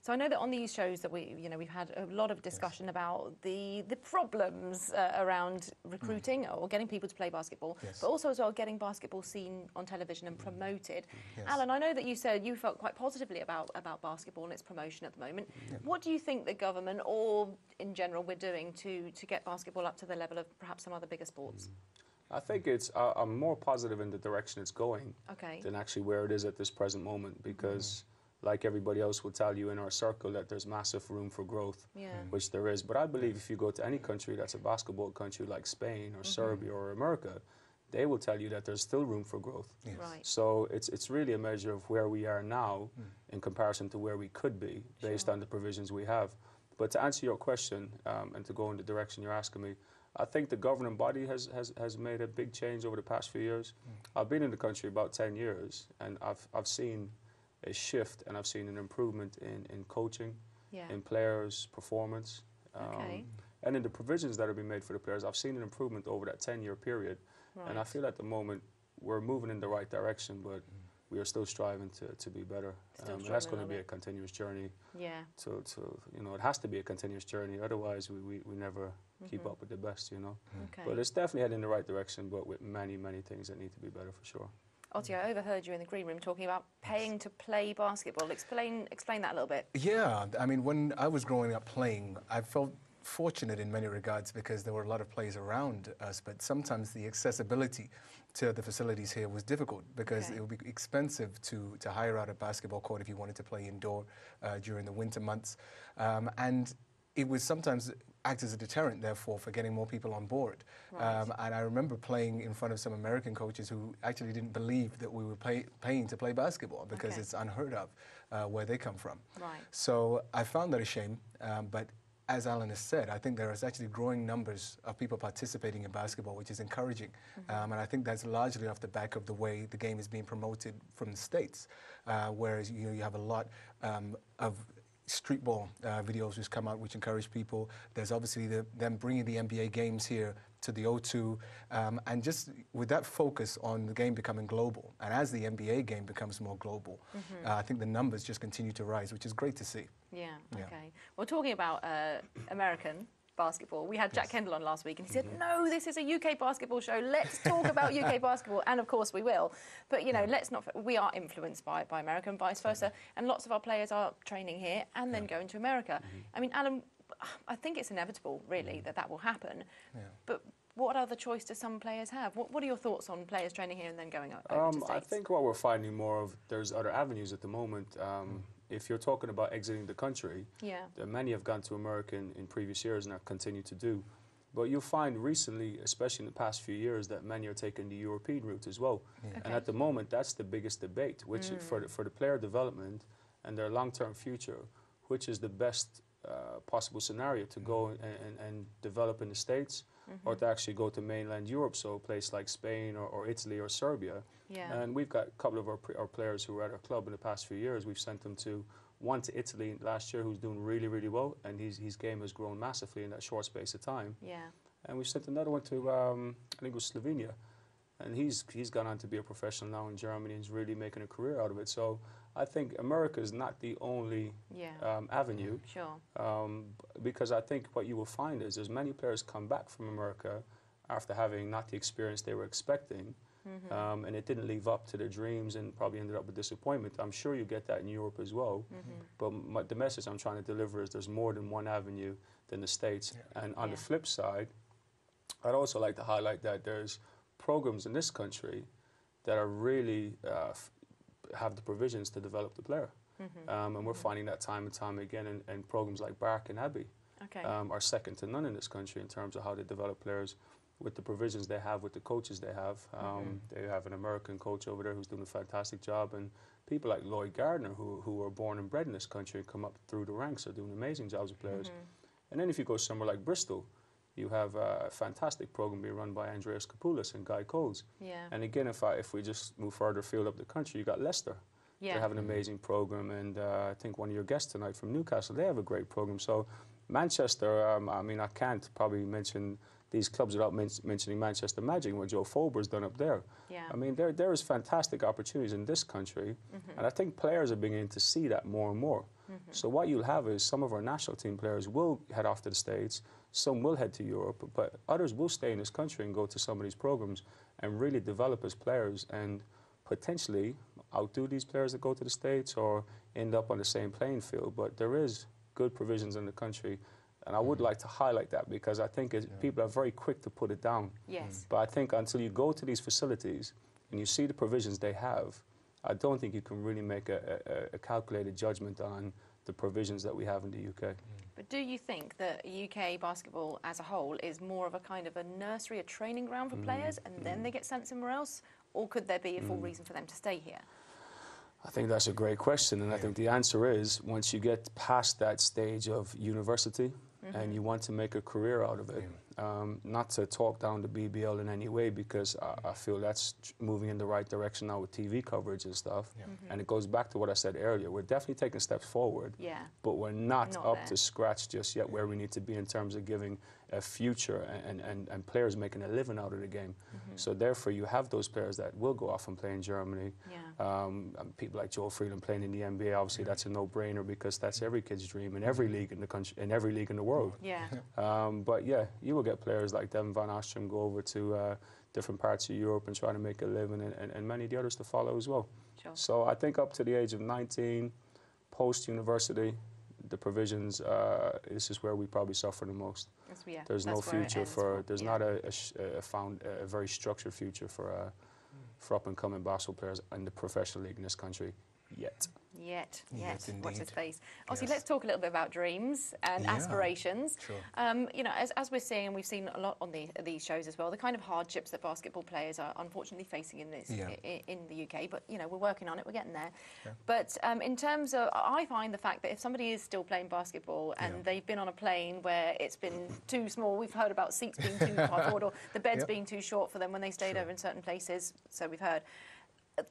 So I know that on these shows that we've had a lot of discussion about the problems around recruiting or getting people to play basketball, but also as well getting basketball seen on television and promoted. Alan, I know that you said you felt quite positively about basketball and its promotion at the moment. What do you think the government or in general we're doing to get basketball up to the level of perhaps some other bigger sports? I think I'm more positive in the direction it's going than actually where it is at this present moment, because like everybody else will tell you in our circle that there's massive room for growth, which there is. But I believe if you go to any country that's a basketball country like Spain or Serbia or America, they will tell you that there's still room for growth. Right. So it's really a measure of where we are now in comparison to where we could be based on the provisions we have. But to answer your question and to go in the direction you're asking me, I think the governing body has made a big change over the past few years. I've been in the country about 10 years, and I've seen a shift, and I've seen an improvement in coaching, in players' performance, and in the provisions that have been made for the players. I've seen an improvement over that 10-year period, and I feel at the moment we're moving in the right direction, but we are still striving to be better. And that's going to be a continuous journey. To it has to be a continuous journey. Otherwise, we never keep up with the best, But it's definitely heading in the right direction, but with many, many things that need to be better for sure. Otty, I overheard you in the green room talking about paying to play basketball. Explain that a little bit. Yeah, I mean, when I was growing up playing, I felt fortunate in many regards because there were a lot of players around us, but sometimes the accessibility to the facilities here was difficult because it would be expensive to hire out a basketball court if you wanted to play indoor during the winter months. And it was sometimes act as a deterrent, therefore, for getting more people on board. And I remember playing in front of some American coaches who actually didn't believe that we were paying to play basketball because it's unheard of where they come from. So I found that a shame, but as Alan has said, I think there is actually growing numbers of people participating in basketball, which is encouraging. And I think that's largely off the back of the way the game is being promoted from the States, whereas you have a lot of street ball videos which come out which encourage people. There's obviously them bringing the NBA games here to the O2, and just with that focus on the game becoming global, and as the NBA game becomes more global, I think the numbers just continue to rise, which is great to see. Okay. Well, talking about American basketball, we had Jack Kendall on last week, and he said, no, this is a UK basketball show. Let's talk about UK basketball, and of course we will. But, let's not, we are influenced by America and vice versa, and lots of our players are training here and then going to America. I mean, Alan, I think it's inevitable, really, that will happen. But what other choice do some players have? What are your thoughts on players training here and then going over to States? I think what we're finding more of, there's other avenues at the moment. If you're talking about exiting the country, many have gone to America in previous years and have continued to do. But you'll find recently, especially in the past few years, that many are taking the European route as well. And at the moment, that's the biggest debate, which for the player development and their long-term future, which is the best possible scenario to go and develop in the States, or to actually go to mainland Europe, so a place like Spain or Italy or Serbia. And we've got a couple of our players who were at our club in the past few years. We've sent them one to Italy last year, who's doing really, really well, and his game has grown massively in that short space of time. And we sent another one to, I think it was Slovenia, and he's gone on to be a professional now in Germany and is really making a career out of it. So I think America is not the only avenue. Because I think what you will find is there's many players come back from America after having not the experience they were expecting, and it didn't live up to their dreams and probably ended up with disappointment. I'm sure you get that in Europe as well. But the message I'm trying to deliver is there's more than one avenue than the States. And on the flip side, I'd also like to highlight that there's programs in this country that are really have the provisions to develop the player. And we're finding that time and time again, and programs like Bark and Abbey are second to none in this country in terms of how they develop players with the provisions they have, with the coaches they have. They have an American coach over there who's doing a fantastic job, and people like Lloyd Gardner, who are born and bred in this country and come up through the ranks, are doing amazing jobs with players. And then if you go somewhere like Bristol, you have a fantastic program being run by Andreas Kapoulas and Guy Coles. And again, if we just move further afield up the country, you got Leicester. They have an amazing program, and I think one of your guests tonight from Newcastle, they have a great program. So Manchester, I mean, I can't probably mention these clubs without mentioning Manchester Magic and what Joe Fober's done up there. I mean, there is fantastic opportunities in this country, and I think players are beginning to see that more and more. So what you'll have is some of our national team players will head off to the States, some will head to Europe, but others will stay in this country and go to some of these programs and really develop as players and potentially outdo these players that go to the States or end up on the same playing field. But there is good provisions in the country, and I would like to highlight that because I think people are very quick to put it down. Yes. But I think until you go to these facilities and you see the provisions they have, I don't think you can really make a calculated judgment on the provisions that we have in the UK. But do you think that UK basketball as a whole is more of a kind of a nursery, a training ground for players, and then they get sent somewhere else? Or could there be a full reason for them to stay here? I think that's a great question, and I think the answer is once you get past that stage of university and you want to make a career out of it, not to talk down the BBL in any way, because I feel that's moving in the right direction now with TV coverage and stuff. And it goes back to what I said earlier. We're definitely taking steps forward, but we're not up to scratch just yet where we need to be in terms of giving a future and players making a living out of the game. So therefore you have those players that will go off and play in Germany. People like Joel Freeland playing in the NBA, obviously that's a no-brainer because that's every kid's dream in every league in the country, in every league in the world. But yeah, you will get players like Devin Van Ostrom go over to different parts of Europe and try to make a living, and many of the others to follow as well. So I think up to the age of 19, post-university, the provisions, this is where we probably suffer the most. There's no future for, there's not a very structured future for up-and-coming basketball players in the professional league in this country yet. Yet. Watch this space. Obviously, let's talk a little bit about dreams and aspirations. You know, as we're seeing, and we've seen a lot on these shows as well, the kind of hardships that basketball players are unfortunately facing in this in the UK. But you know, we're working on it. We're getting there. But in terms of, I find the fact that if somebody is still playing basketball and they've been on a plane where it's been too small, we've heard about seats being too far forward or the beds being too short for them when they stayed over in certain places. So we've heard.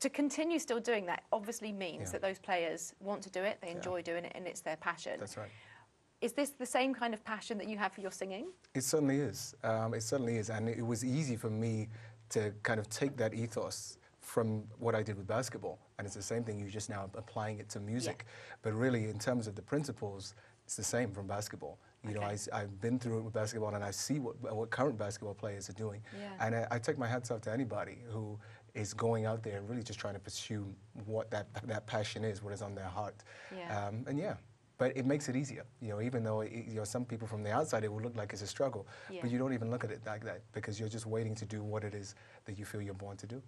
To continue still doing that obviously means that those players want to do it, they enjoy doing it, and it's their passion. That's right. Is this the same kind of passion that you have for your singing? It certainly is. It certainly is. And it was easy for me to kind of take that ethos from what I did with basketball. And it's the same thing, you're just now applying it to music. But really, in terms of the principles, it's the same from basketball. You know, I've been through it with basketball, and I see what current basketball players are doing. And I take my hats off to anybody who is going out there and really just trying to pursue what that passion is, what is on their heart. But it makes it easier, you know, even though you know, some people from the outside, it will look like it's a struggle, but you don't even look at it like that because you're just waiting to do what it is that you feel you're born to do.